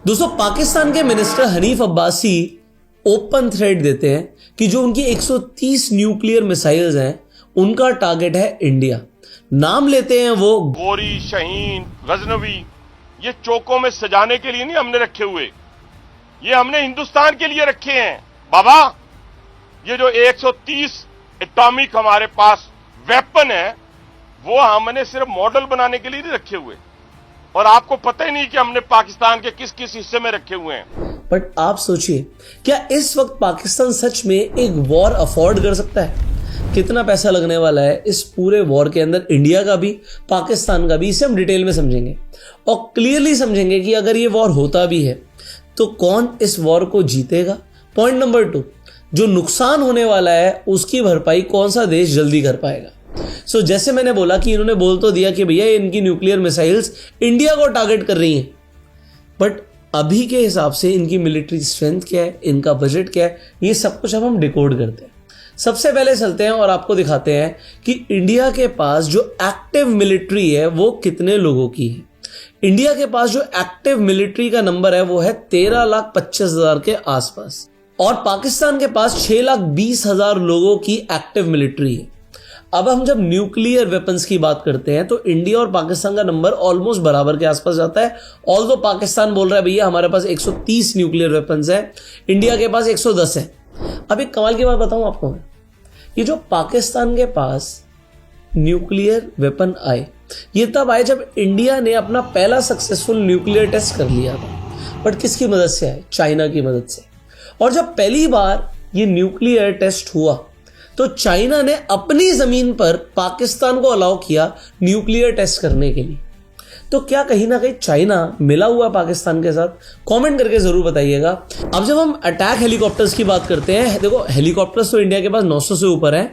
दोस्तों, पाकिस्तान के minister Hanif Abbasi open threat देते हैं कि जो उनकी 130 न्यूक्लियर मिसाइल्स हैं उनका टारगेट है इंडिया। नाम लेते हैं वो गोरी, शहीन, गजनवी। ये चौकों में सजाने के लिए नहीं हमने रखे हुए, ये हमने हिंदुस्तान के लिए रखे हैं बाबा। ये जो 130 एटॉमिक हमारे पास वेपन है वो हमने सिर्फ मॉडल बनाने के लिए नहीं रखे हुए, और आपको पता ही नहीं कि हमने पाकिस्तान के किस किस हिस्से में रखे हुए हैं। बट आप सोचिए, क्या इस वक्त पाकिस्तान सच में एक वॉर अफोर्ड कर सकता है? कितना पैसा लगने वाला है इस पूरे वॉर के अंदर, इंडिया का भी पाकिस्तान का भी, इसे हम डिटेल में समझेंगे और क्लियरली समझेंगे कि अगर ये वॉर होता भी है तो कौन इस वॉर को जीतेगा। पॉइंट नंबर 2, जो नुकसान होने वाला है उसकी भरपाई कौन सा देश जल्दी कर पाएगा। सो जैसे मैंने बोला कि इन्होंने बोल तो दिया कि भैया इनकी न्यूक्लियर मिसाइल्स इंडिया को टारगेट कर रही हैं, बट अभी के हिसाब से इनकी मिलिट्री स्ट्रेंथ क्या है, इनका बजट क्या है, ये सब कुछ अब हम डिकोड करते हैं। सबसे पहले चलते हैं और आपको दिखाते हैं कि इंडिया के पास जो एक्टिव मिलिट्री है वो कितने लोगों की है। इंडिया के पास जो एक्टिव मिलिट्री का नंबर है वो है 13,25,000 के आसपास, और पाकिस्तान के पास 6,20,000 लोगों की एक्टिव मिलिट्री है। अब हम जब न्यूक्लियर वेपन्स की बात करते हैं तो इंडिया और पाकिस्तान का नंबर ऑलमोस्ट बराबर के आसपास जाता है। ऑल्दो पाकिस्तान बोल रहा है भैया हमारे पास 130 न्यूक्लियर वेपन्स है, इंडिया के पास 110 है। अब एक कमाल की बात बताऊं आपको, ये जो पाकिस्तान के पास न्यूक्लियर वेपन आए ये तब आए जब इंडिया ने अपना पहला सक्सेसफुल न्यूक्लियर टेस्ट कर लिया था। बट किसकी मदद से आए? चाइना की मदद से। और जब पहली बार ये न्यूक्लियर टेस्ट हुआ तो चाइना ने अपनी जमीन पर पाकिस्तान को अलाउ किया न्यूक्लियर टेस्ट करने के लिए। तो क्या कहीं ना कहीं चाइना मिला हुआ पाकिस्तान के साथ? कमेंट करके जरूर बताइएगा। अब जब हम अटैक हेलीकॉप्टर्स की बात करते हैं, देखो हेलीकॉप्टर्स तो इंडिया के पास 900 से ऊपर है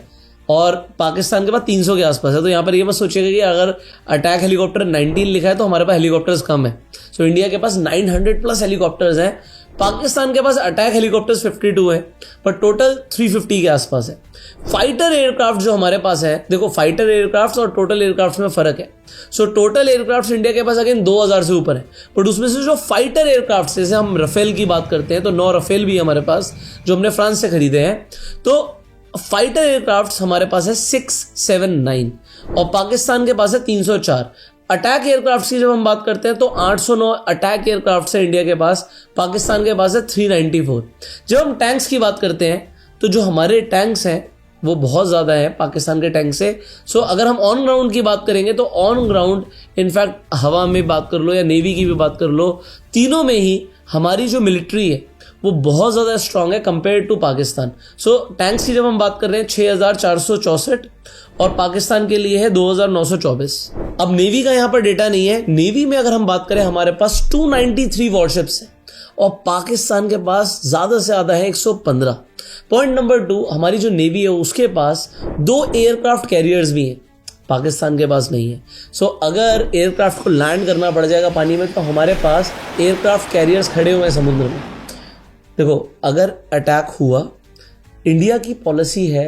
और पाकिस्तान के पास 300 के आसपास है। तो यहां पर ये मत सोचिएगा कि अगर अटैक हेलीकॉप्टर 19 लिखा है तो हमारे पास हेलीकॉप्टर्स कम है। सो इंडिया के पास 900 प्लस हेलीकॉप्टर्स हैं, पाकिस्तान के पास अटैक हेलीकॉप्टर्स 52 है, पर टोटल 350 के आसपास है। फाइटर एयरक्राफ्ट जो हमारे पास है, देखो फाइटर एयरक्राफ्ट और टोटल एयरक्राफ्ट में फर्क है। सो टोटल एयरक्राफ्ट इंडिया के पास अगेन 2000 से ऊपर है, बट उसमें से जो फाइटर एयरक्राफ्ट, जैसे हम रफेल की बात करते हैं तो 9 रफेल भी हमारे पास जो हमने फ्रांस से खरीदे हैं। तो फाइटर एयरक्राफ्ट हमारे पास है 679 और पाकिस्तान के पास है 304। अटैक एयरक्राफ्ट की जब हम बात करते हैं तो 809 अटैक एयरक्राफ्ट है इंडिया के पास, पाकिस्तान के पास है 394। जब हम टैंक्स की बात करते हैं तो जो हमारे टैंक्स हैं वो बहुत ज़्यादा है पाकिस्तान के टैंक से। सो अगर हम ऑन ग्राउंड की बात करेंगे तो ऑन ग्राउंड इनफैक्ट हवा में बात कर लो या नेवी की भी बात कर लो, तीनों में ही हमारी जो मिलिट्री है वो बहुत ज़्यादा स्ट्रांग है compare to Pakistan. So tanks की जब हम बात कर रहे हैं 6,464 और पाकिस्तान के लिए है 2,924। अब नेवी का यहाँ पर डेटा नहीं है। नेवी में अगर हम बात करें हमारे पास 293 वॉरशिप्स है और पाकिस्तान के पास ज़्यादा से ज़्यादा है 115। पॉइंट नंबर 2, हमारी जो नेवी है उसके पास 2 एयरक्राफ्ट कैरियर्स भी हैं, पाकिस्तान के पास नहीं है। सो अगर एयरक्राफ्ट को लैंड करना पड़ जाएगा पानी में तो हमारे पास एयरक्राफ्ट कैरियर्स खड़े हुए हैं समुद्र में। देखो अगर अटैक हुआ, इंडिया की पॉलिसी है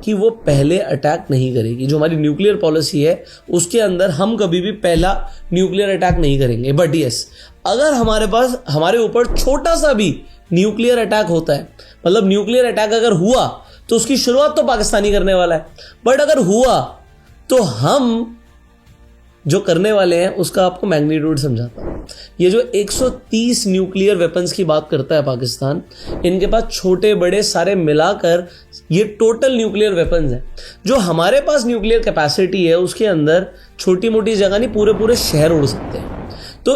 कि वो पहले अटैक नहीं करेगी। जो हमारी न्यूक्लियर पॉलिसी है उसके अंदर हम कभी भी पहला न्यूक्लियर अटैक नहीं करेंगे। बट यस, अगर हमारे ऊपर छोटा सा भी न्यूक्लियर अटैक होता है, मतलब न्यूक्लियर अटैक अगर हुआ तो उसकी शुरुआत तो पाकिस्तानी करने वाला है, बट अगर हुआ तो हम जो करने वाले हैं उसका आपको मैग्नीट्यूड समझाता हूं। ये जो 130 न्यूक्लियर वेपन्स की बात करता है पाकिस्तान, इनके पास छोटे बड़े सारे मिलाकर ये टोटल न्यूक्लियर वेपन्स हैं। जो हमारे पास न्यूक्लियर कैपेसिटी है उसके अंदर छोटी मोटी जगह नहीं, पूरे पूरे शहर उड़ सकते हैं। तो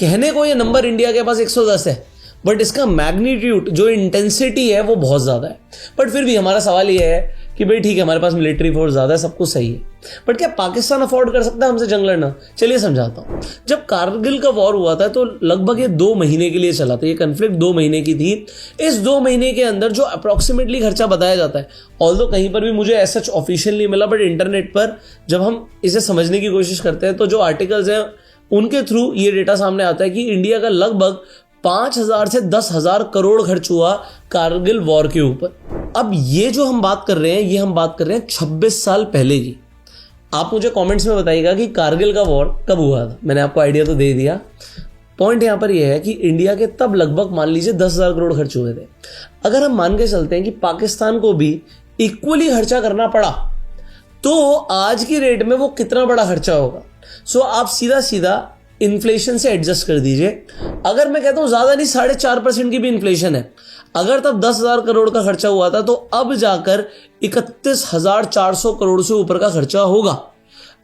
कहने को ये नंबर इंडिया के पास 110 है, बट इसका मैग्नीट्यूड जो इंटेंसिटी है वो बहुत ज़्यादा है। बट फिर भी हमारा सवाल ये है कि भाई ठीक है हमारे पास मिलिट्री फोर्स ज़्यादा है, सब कुछ सही है, बट क्या पाकिस्तान अफोर्ड कर सकता है हमसे जंग लड़ना? चलिए समझाता हूँ। जब कारगिल का वॉर हुआ था तो लगभग ये 2 महीने के लिए चला था। ये कन्फ्लिक्ट 2 महीने की थी। इस 2 महीने के अंदर जो अप्रॉक्सीमेटली खर्चा बताया जाता है, ऑल्दो कहीं पर भी मुझे ऐसा ऑफिशियल नहीं मिला, बट इंटरनेट पर जब हम इसे समझने की कोशिश करते हैं तो जो आर्टिकल्स हैं उनके थ्रू ये डेटा सामने आता है कि इंडिया का लगभग 5,000 से 10,000 करोड़ खर्च हुआ कारगिल वॉर के ऊपर। अब ये जो हम बात कर रहे हैं ये हम बात कर रहे हैं 26 साल पहले की। आप मुझे कमेंट्स में बताइएगा कि कारगिल का वॉर कब हुआ था। मैंने आपको आइडिया तो दे दिया, पॉइंट यहां पर यह है कि इंडिया के तब लगभग मान लीजिए 10,000 करोड़ खर्च हुए थे। अगर हम मान के चलते हैं कि पाकिस्तान को भी इक्वली खर्चा करना पड़ा तो आज की रेट में वो कितना बड़ा खर्चा होगा। सो आप सीधा सीधा इन्फ्लेशन से एडजस्ट कर दीजिए। अगर मैं कहता हूं ज्यादा नहीं 4.5% की भी इन्फ्लेशन है, अगर तब 10,000 करोड़ का खर्चा हुआ था तो अब जाकर 31,400 करोड़ से ऊपर का खर्चा होगा।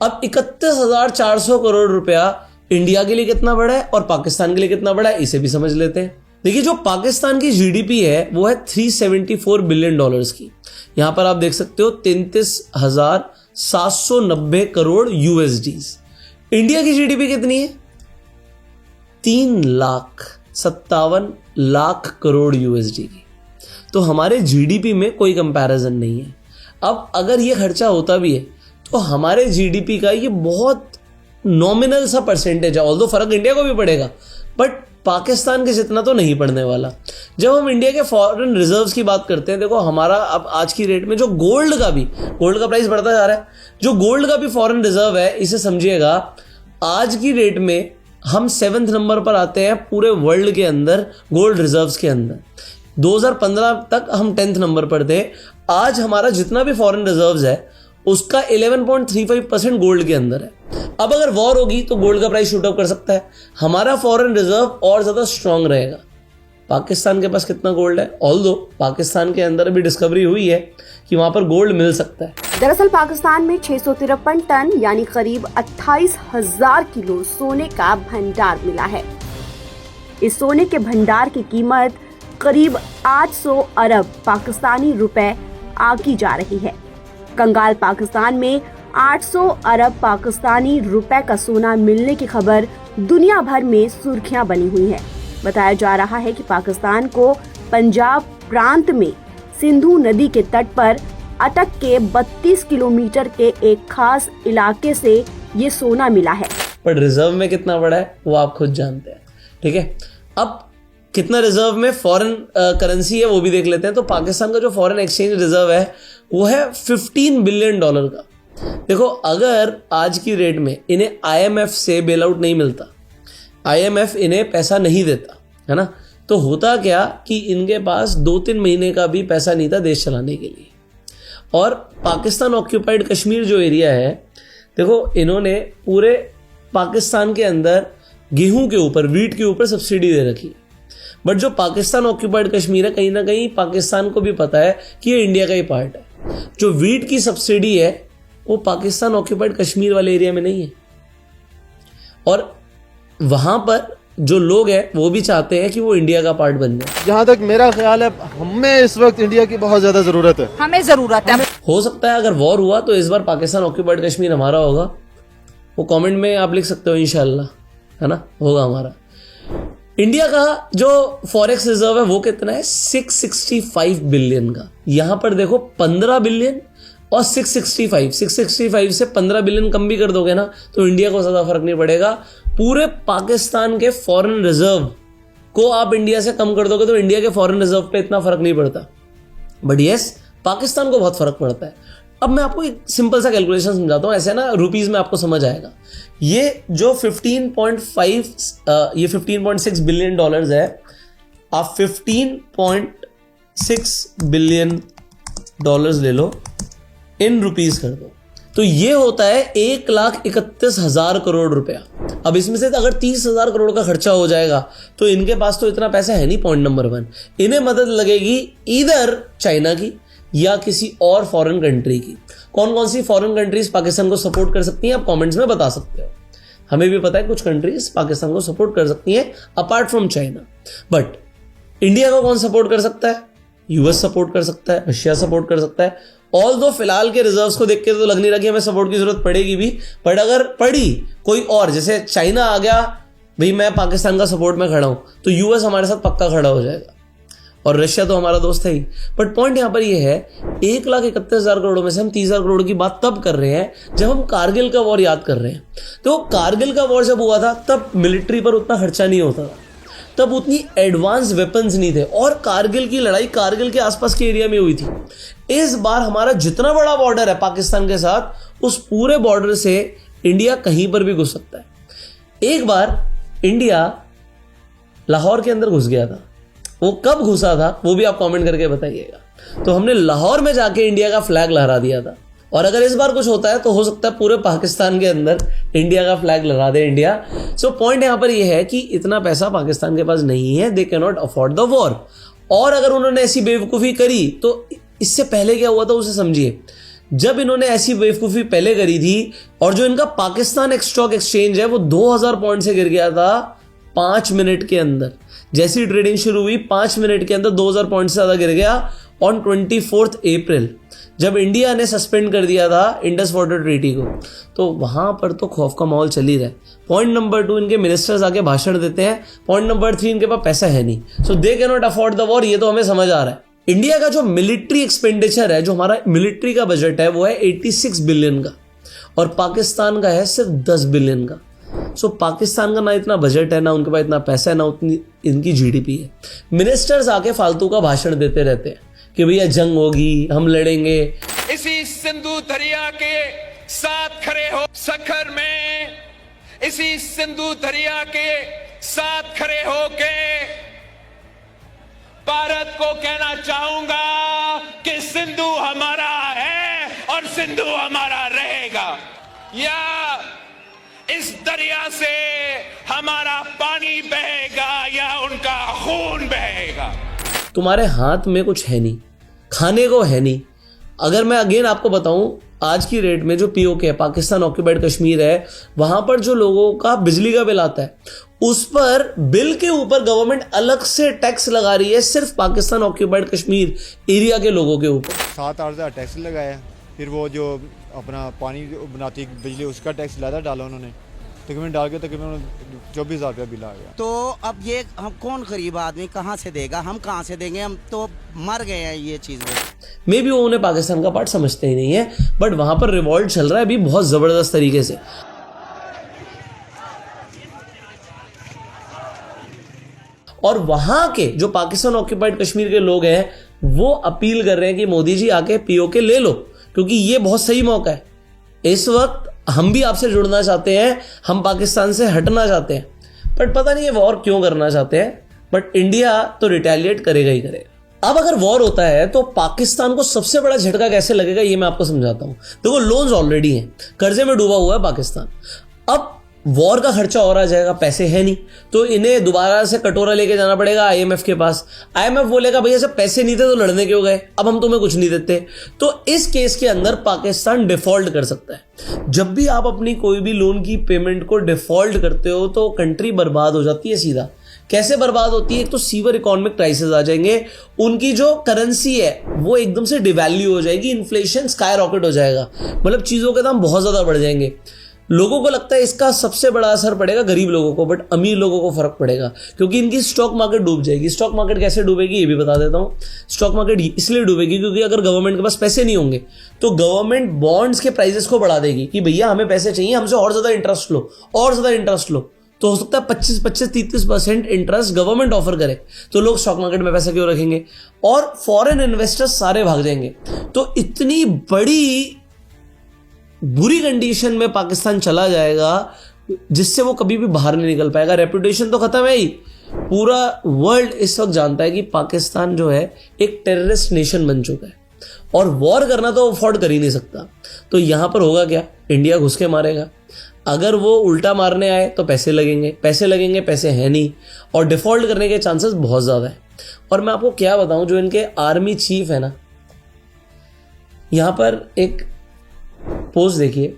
अब 31,400 करोड़ रुपया इंडिया के लिए कितना बड़ा है और पाकिस्तान के लिए कितना बड़ा है, इसे भी समझ लेते हैं। देखिए, जो पाकिस्तान की जीडीपी है वो है $374 बिलियन की। यहां पर आप देख सकते हो 33,790 करोड़ USDs। इंडिया की जीडीपी कितनी है? 3,57,00,000 करोड़ USD की। तो हमारे जीडीपी में कोई कंपैरिजन नहीं है। अब अगर ये खर्चा होता भी है तो हमारे जीडीपी का ये बहुत नॉमिनल सा परसेंटेज है। ऑल्दो फर्क इंडिया को भी पड़ेगा बट पाकिस्तान के जितना तो नहीं पड़ने वाला। जब हम इंडिया के फॉरेन रिजर्व्स की बात करते हैं, देखो हमारा अब आज की रेट में जो गोल्ड का प्राइस बढ़ता जा रहा है, जो गोल्ड का भी फॉरेन रिजर्व है, इसे समझिएगा आज की रेट में हम 7th नंबर पर आते हैं पूरे वर्ल्ड के अंदर गोल्ड रिजर्व्स के अंदर। 2015 तक हम 10th नंबर पर थे। आज हमारा जितना भी फॉरेन रिजर्व्स है उसका 11.35% गोल्ड के अंदर है। अब अगर वॉर होगी तो गोल्ड का प्राइस शूट अप कर सकता है, हमारा फॉरेन रिजर्व और ज्यादा स्ट्रांग रहेगा। पाकिस्तान के पास कितना गोल्ड है? ऑल्दो पाकिस्तान के अंदर भी डिस्कवरी हुई है कि वहां पर गोल्ड मिल सकता है। दरअसल पाकिस्तान में 653 टन यानी करीब 28,000 किलो सोने का भंडार मिला है। इस सोने के भंडार की कीमत करीब 800 अरब पाकिस्तानी रुपए आंकी जा रही है। कंगाल पाकिस्तान में 800 अरब पाकिस्तानी रुपए का सोना मिलने की खबर दुनिया भर में सुर्खियां बनी हुई है। बताया जा रहा है कि पाकिस्तान को पंजाब प्रांत में सिंधु नदी के तट पर अटक के 32 किलोमीटर के एक खास इलाके से ये सोना मिला है। पर रिजर्व में कितना बड़ा है वो आप खुद जानते हैं, ठीक है। अब कितना रिजर्व में फॉरेन करेंसी है वो भी देख लेते हैं। तो पाकिस्तान का जो फॉरेन एक्सचेंज रिजर्व है वो है $15 बिलियन का। देखो, अगर आज की रेट में इन्हें IMF से बेल आउट नहीं मिलता, IMF इन्हें पैसा नहीं देता, है ना, तो होता क्या कि इनके पास 2-3 महीने का भी पैसा नहीं था देश चलाने के लिए। और पाकिस्तान ऑक्यूपाइड कश्मीर जो एरिया है, देखो इन्होंने पूरे पाकिस्तान के अंदर गेहूं के ऊपर, वीट के ऊपर सब्सिडी दे रखी है। बट जो पाकिस्तान ऑक्यूपाइड कश्मीर है, कहीं ना कहीं पाकिस्तान को भी पता है कि ये इंडिया का ही पार्ट है। जो वीट की सब्सिडी है वो पाकिस्तान ऑक्यूपाइड कश्मीर वाले एरिया में नहीं है। और वहां पर जो लोग हैं वो भी चाहते हैं कि वो इंडिया का पार्ट बन जाए। जहां तक मेरा ख्याल है, हमें इस वक्त इंडिया की बहुत ज्यादा जरूरत है। हमें जरूरत है। हो सकता है अगर वॉर हुआ तो इस बार पाकिस्तान ऑक्यूपाइड कश्मीर हमारा होगा। वो कमेंट में आप लिख सकते हो इंशाल्लाह, है ना, होगा हमारा। इंडिया का जो फॉरेक्स रिजर्व है वो कितना है? 665 बिलियन का। यहां पर देखो 15 बिलियन और 665 से 15 बिलियन कम भी कर दोगे ना तो इंडिया को ज्यादा फर्क नहीं पड़ेगा। पूरे पाकिस्तान के फॉरेन रिजर्व को आप इंडिया से कम कर दोगे तो इंडिया के फॉरेन रिजर्व पे इतना फर्क नहीं पड़ता। बट यस, पाकिस्तान को बहुत फर्क पड़ता है। अब मैं आपको एक सिंपल सा कैलकुलेशन समझाता हूं, ऐसे ना रुपीज में आपको समझ आएगा। ये जो 15.6 बिलियन डॉलर्स है, आप 15.6 बिलियन डॉलर्स ले लो, इन रुपीज कर दो तो ये होता है 1,31,000 करोड़ रुपया। अब इसमें से अगर 30,000 करोड़ का खर्चा हो जाएगा तो इनके पास तो इतना पैसा है नहीं। पॉइंट नंबर 1, इन्हें मदद लगेगी इधर चाइना की या किसी और फॉरेन कंट्री की। कौन कौन सी फॉरेन कंट्रीज पाकिस्तान को सपोर्ट कर सकती हैं आप कमेंट्स में बता सकते हो। हमें भी पता है कुछ कंट्रीज पाकिस्तान को सपोर्ट कर सकती हैं apart from China. But India को कौन सपोर्ट कर सकता है? यूएस सपोर्ट कर सकता है, रशिया सपोर्ट कर सकता है। ऑल्दो फिलहाल के रिजर्व्स को देख के तो लग नहीं रहा कि हमें सपोर्ट की जरूरत पड़ेगी भी। बट अगर पड़ी कोई और, जैसे चाइना आ गया, भाई मैं पाकिस्तान का सपोर्ट में खड़ा हूं, तो यूएस हमारे साथ पक्का खड़ा हो जाएगा और रशिया तो हमारा दोस्त है ही। बट पॉइंट यहां पर यह है, 1,31,000 करोड़ में से हम 30,000 करोड़ की बात तब कर रहे हैं जब हम कारगिल का वॉर याद कर रहे हैं। तो कारगिल का वॉर जब हुआ था तब मिलिट्री पर उतना खर्चा नहीं होता था, तब उतनी एडवांस वेपन्स नहीं थे और कारगिल की लड़ाई कारगिल के आसपास के एरिया में हुई थी। इस बार हमारा जितना बड़ा बॉर्डर है पाकिस्तान के साथ, उस पूरे बॉर्डर से इंडिया कहीं पर भी घुस सकता है। एक बार इंडिया लाहौर के अंदर घुस गया था। वो कब घुसा था वो भी आप कमेंट करके बताइएगा। तो हमने लाहौर में जाके इंडिया का फ्लैग लहरा दिया था, और अगर इस बार कुछ होता है तो हो सकता है पूरे पाकिस्तान के अंदर इंडिया का फ्लैग लहरा दे इंडिया। सो पॉइंट यहां पर यह है कि इतना पैसा पाकिस्तान के पास नहीं है, दे can not afford the war. और अगर उन्होंने ऐसी बेवकूफ़ी करी तो इससे पहले क्या हुआ था उसे समझिए। जब इन्होंने ऐसी बेवकूफ़ी पहले करी थी और जो इनका पाकिस्तान स्टॉक एक्सचेंज है वो 2000 पॉइंट से गिर गया था 5 मिनट के अंदर। जैसी ट्रेडिंग शुरू हुई 5 मिनट के अंदर 2000 पॉइंट से ज़्यादा गिर गया ऑन 24 अप्रैल, जब इंडिया ने सस्पेंड कर दिया था इंडस वाटर ट्रीटी को। तो वहां पर तो खौफ का माहौल चल ही रहा है। पॉइंट नंबर 2, इनके मिनिस्टर्स आके भाषण देते हैं। पॉइंट नंबर 3, इनके पास पैसा है नहीं, so they can not afford the war. ये तो हमें समझ आ रहा है। इंडिया का जो मिलिट्री एक्सपेंडिचर है, जो हमारा मिलिट्री का बजट है, वो है 86 बिलियन का, और पाकिस्तान का है सिर्फ 10 बिलियन का। सो पाकिस्तान का ना इतना बजट है, ना उनके पास इतना पैसा है, ना उतनी इनकी जीडीपी है। मिनिस्टर्स आके फालतू का भाषण देते रहते हैं कि भैया जंग होगी, हम लड़ेंगे। इसी सिंधु दरिया के साथ खड़े हो सखर में, इसी सिंधु दरिया के साथ खड़े हो के भारत को कहना चाहूंगा कि सिंधु हमारा है और सिंधु हमारा रहेगा। या इस दरिया से हमारा पानी बहेगा या उनका खून बहेगा। तुम्हारे हाथ में कुछ है नहीं, खाने को है नहीं। अगर मैं अगेन आपको बताऊं, आज की रेट में जो पीओके है, पाकिस्तान ऑक्यूपाइड कश्मीर है, वहां पर जो लोगों का बिजली का बिल आता है, उस पर बिल के ऊपर गवर्नमेंट अलग से टैक्स लगा रही है सिर्फ पाकिस्तान ऑक्यूपाइड कश्मीर एरिया के लोगों के ऊपर। 7-8 हज़ार टैक्स लगाया। फिर वो जो अपना पानी जो बनाती बिजली उसका टैक्स ज़्यादा डाला उन्होंने, तकरीबन डाल के तकरीबन 24,000 रुपया बिल आ गया। तो अब ये हम कौन गरीब आदमी कहाँ से देगा, हम कहाँ से देंगे, हम तो मर गए हैं ये चीज़ में। मे बी वो उन्हें पाकिस्तान का पार्ट समझते ही नहीं है, बट वहां पर रिवॉल्ट चल रहा है अभी बहुत जबरदस्त तरीके से। और वहां के जो पाकिस्तान ऑक्यूपाइड कश्मीर के लोग हैं वो अपील कर रहे हैं कि मोदी जी आके पीओके ले लो, क्योंकि ये बहुत सही मौका है। इस वक्त हम भी आपसे जुड़ना चाहते हैं, हम पाकिस्तान से हटना चाहते हैं, बट पता नहीं ये वॉर क्यों करना चाहते हैं, बट इंडिया तो रिटेलिएट करेगा ही करेगा। अब अगर वॉर होता है तो पाकिस्तान को सबसे बड़ा झटका कैसे लगेगा ये मैं आपको समझाता हूं। देखो, लोन्स ऑलरेडी हैं, कर्जे में डूबा हुआ है पाकिस्तान। अब वॉर का खर्चा और आ जाएगा, पैसे है नहीं, तो इन्हें दोबारा से कटोरा लेके जाना पड़ेगा आईएमएफ के पास। आईएमएफ बोलेगा भैया जब पैसे नहीं थे तो लड़ने क्यों गए, अब हम तुम्हें कुछ नहीं देते। तो इस केस के अंदर पाकिस्तान डिफॉल्ट कर सकता है। जब भी आप अपनी कोई भी लोन की पेमेंट को डिफॉल्ट करते हो तो कंट्री बर्बाद हो जाती है सीधा। कैसे बर्बाद होती है? एक तो सीवर इकोनॉमिक क्राइसिस आ जाएंगे, उनकी जो करेंसी है वो एकदम से डिवैल्यू हो जाएगी, इन्फ्लेशन स्काई रॉकेट हो जाएगा, मतलब चीजों के दाम बहुत ज्यादा बढ़ जाएंगे। लोगों को लगता है इसका सबसे बड़ा असर पड़ेगा गरीब लोगों को, बट अमीर लोगों को फर्क पड़ेगा, क्योंकि इनकी स्टॉक मार्केट डूब जाएगी। स्टॉक मार्केट कैसे डूबेगी ये भी बता देता हूं। स्टॉक मार्केट इसलिए डूबेगी क्योंकि अगर गवर्नमेंट के पास पैसे नहीं होंगे तो गवर्नमेंट बॉन्ड्स के प्राइसेस को बढ़ा देगी कि भैया हमें पैसे चाहिए, हमसे और ज्यादा इंटरेस्ट लो, और ज्यादा इंटरेस्ट लो। तो हो सकता है 25-30% इंटरेस्ट गवर्नमेंट ऑफर करे, तो लोग स्टॉक मार्केट में पैसा क्यों रखेंगे, और फॉरेन इन्वेस्टर्स सारे भाग जाएंगे। तो इतनी बड़ी बुरी कंडीशन में पाकिस्तान चला जाएगा जिससे वो कभी भी बाहर नहीं निकल पाएगा। रेपुटेशन तो खत्म है ही, पूरा वर्ल्ड इस वक्त जानता है कि पाकिस्तान जो है एक टेररिस्ट नेशन बन चुका है, और वॉर करना तो अफोर्ड कर ही नहीं सकता। तो यहां पर होगा क्या, इंडिया घुस के मारेगा। अगर वो उल्टा मारने आए तो पैसे लगेंगे, पैसे हैं नहीं, और डिफॉल्ट करने के चांसेस बहुत ज्यादा है। और मैं आपको क्या बताऊं, जो इनके आर्मी चीफ है ना, यहां पर एक पोस्ट देखिए,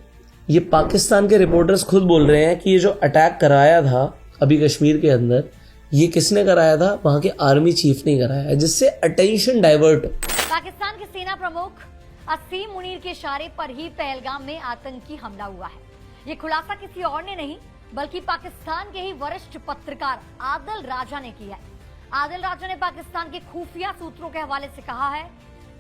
ये पाकिस्तान के रिपोर्टर्स खुद बोल रहे हैं कि ये जो अटैक कराया था अभी कश्मीर के अंदर, ये किसने कराया था? वहां के आर्मी चीफ ने कराया है, जिससे अटेंशन डाइवर्ट हो। पाकिस्तान के सेना प्रमुख असीम मुनीर के इशारे पर ही पहलगाम में आतंकी हमला हुआ है। ये खुलासा किसी और ने नहीं बल्कि पाकिस्तान के ही वरिष्ठ पत्रकार आदिल राजा ने किया है। आदिल राजा ने पाकिस्तान के खुफिया सूत्रों के हवाले से कहा है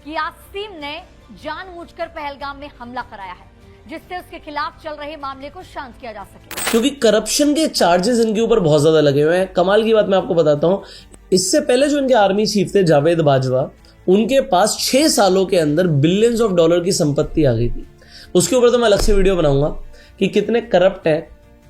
कि आसिम ने जानबूझकर पहलगाम में हमला कराया है, जिससे उसके खिलाफ चल रहे मामले को शांत किया जा सके, क्योंकि करप्शन के चार्जेस इनके ऊपर बहुत ज्यादा लगे हुए हैं। कमाल की बात मैं आपको बताता हूं, इससे पहले जो इनके आर्मी चीफ थे जावेद बाजवा, उनके पास 6 सालों के अंदर बिलियंस ऑफ डॉलर की संपत्ति आ गई थी। उसके ऊपर तो मैं अलग से वीडियो बनाऊंगा कि कितने करप्ट हैं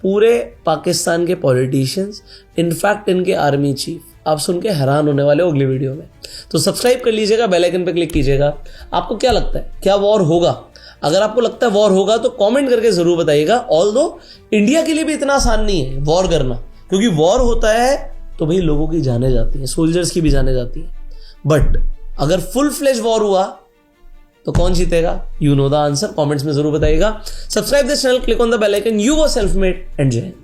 पूरे पाकिस्तान के पॉलिटिशियंस, इनफैक्ट इनके आर्मी चीफ, आप सुन के हैरान होने वाले हो अगली वीडियो में। तो सब्सक्राइब कर लीजिएगा, बेल आइकन पे क्लिक कीजिएगा। आपको क्या लगता है, क्या वॉर होगा? अगर आपको लगता है वॉर होगा तो कमेंट करके जरूर बताइएगा। ऑल्दो इंडिया के लिए भी इतना आसान नहीं है वॉर करना, क्योंकि वॉर होता है तो भाई लोगों की जाने जाती हैं, सोल्जर्स की भी जाने जाती हैं। बट अगर फुल फ्लेज वॉर हुआ तो कौन जीतेगा? You know the answer, comments में जरूर बताइएगा। Subscribe this channel, click on the bell icon. You were self made and जय हिंद।